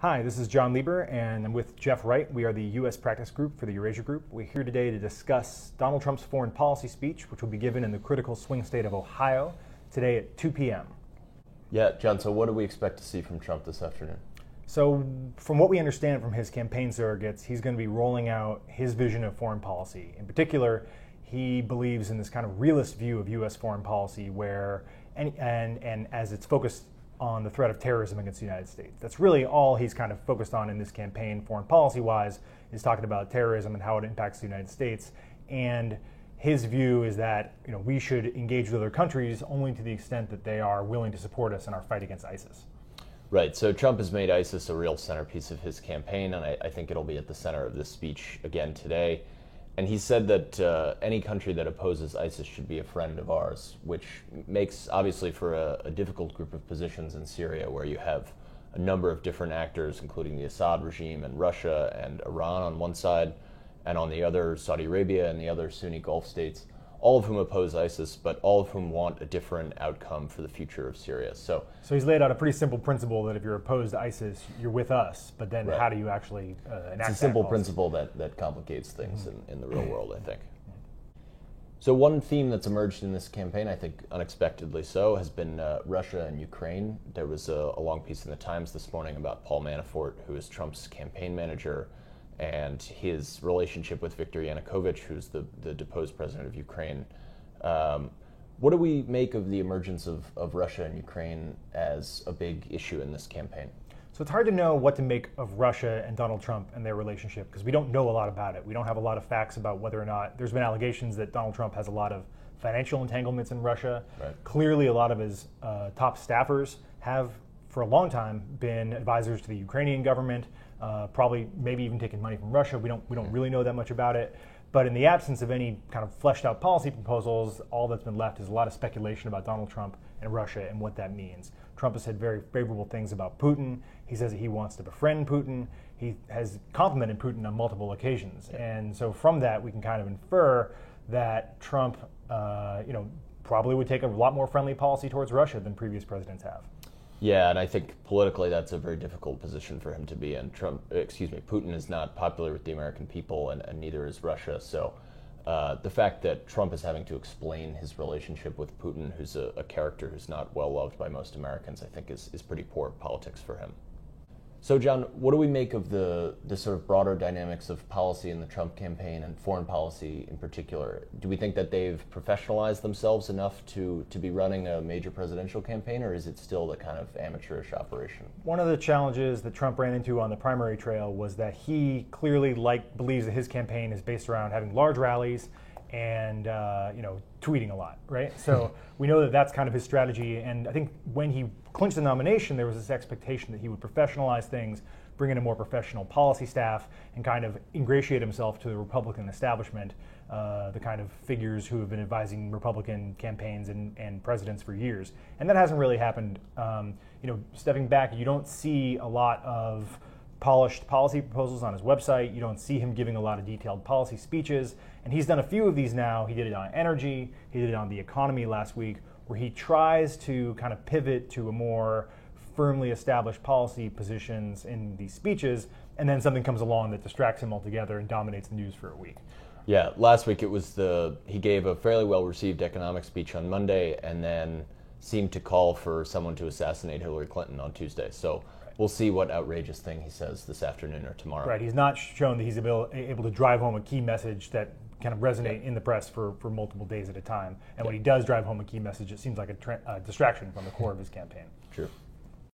Hi, this is John Lieber, and I'm with Jeff Wright. We are the U.S. practice group for the Eurasia Group. We're here today to discuss Donald Trump's foreign policy speech, which will be given in the critical swing state of Ohio today at 2 p.m. Yeah, John, so what do we expect to see from Trump this afternoon? So from what we understand from his campaign surrogates, he's going to be rolling out his vision of foreign policy. In particular, he believes in this kind of realist view of U.S. foreign policy where, and as it's focused on the threat of terrorism against the United States. That's really all he's kind of focused on in this campaign, foreign policy-wise, is talking about terrorism and how it impacts the United States. And his view is that we should engage with other countries only to the extent that they are willing to support us in our fight against ISIS. Right, so Trump has made ISIS a real centerpiece of his campaign, and I think it'll be at the center of this speech again today. And he said that any country that opposes ISIS should be a friend of ours, which makes, obviously, for a difficult group of positions in Syria where you have a number of different actors, including the Assad regime and Russia and Iran on one side, and on the other, Saudi Arabia and the other Sunni Gulf states, all of whom oppose ISIS, but all of whom want a different outcome for the future of Syria. So he's laid out a pretty simple principle that if you're opposed to ISIS, you're with us, but then how do you actually enact It's a simple that principle that complicates things in the real world, I think. So one theme that's emerged in this campaign, I think unexpectedly so, has been Russia and Ukraine. There was a long piece in the Times this morning about Paul Manafort, who is Trump's campaign manager, and his relationship with Viktor Yanukovych, who's the deposed president of Ukraine. What do we make of the emergence of Russia and Ukraine as a big issue in this campaign? So it's hard to know what to make of Russia and Donald Trump and their relationship because we don't know a lot about it. We don't have a lot of facts about whether or not there's been allegations that Donald Trump has a lot of financial entanglements in Russia. Right. Clearly, a lot of his top staffers have, for a long time, been advisors to the Ukrainian government. Probably maybe even taking money from Russia. We don't really know that much about it. But in the absence of any kind of fleshed out policy proposals, all that's been left is a lot of speculation about Donald Trump and Russia and what that means. Trump has said very favorable things about Putin. He says that he wants to befriend Putin. He has complimented Putin on multiple occasions. And so from that, we can kind of infer that Trump, probably would take a lot more friendly policy towards Russia than previous presidents have. Yeah, and I think politically that's a very difficult position for him to be in. Putin is not popular with the American people, and neither is Russia. So the fact that Trump is having to explain his relationship with Putin, who's a character who's not well loved by most Americans, I think is pretty poor politics for him. So, John, what do we make of the sort of broader dynamics of policy in the Trump campaign and foreign policy in particular? Do we think that they've professionalized themselves enough to be running a major presidential campaign, or is it still the kind of amateurish operation? One of the challenges that Trump ran into on the primary trail was that he clearly believes that his campaign is based around having large rallies and tweeting a lot, right? So we know that that's kind of his strategy, and I think when he clinched the nomination, there was this expectation that he would professionalize things, bring in a more professional policy staff, and kind of ingratiate himself to the Republican establishment, the kind of figures who have been advising Republican campaigns and presidents for years. And that hasn't really happened. Stepping back, you don't see a lot of polished policy proposals on his website. You don't see him giving a lot of detailed policy speeches. And he's done a few of these now. He did it on energy. He did it on the economy last week, where he tries to kind of pivot to a more firmly established policy positions in these speeches, and then something comes along that distracts him altogether and dominates the news for a week. Yeah, last week he gave a fairly well-received economic speech on Monday and then seemed to call for someone to assassinate Hillary Clinton on Tuesday. So we'll see what outrageous thing he says this afternoon or tomorrow. Right, he's not shown that he's able to drive home a key message that kind of resonate in the press for multiple days at a time. And when he does drive home a key message, it seems like a distraction from the core of his campaign. True.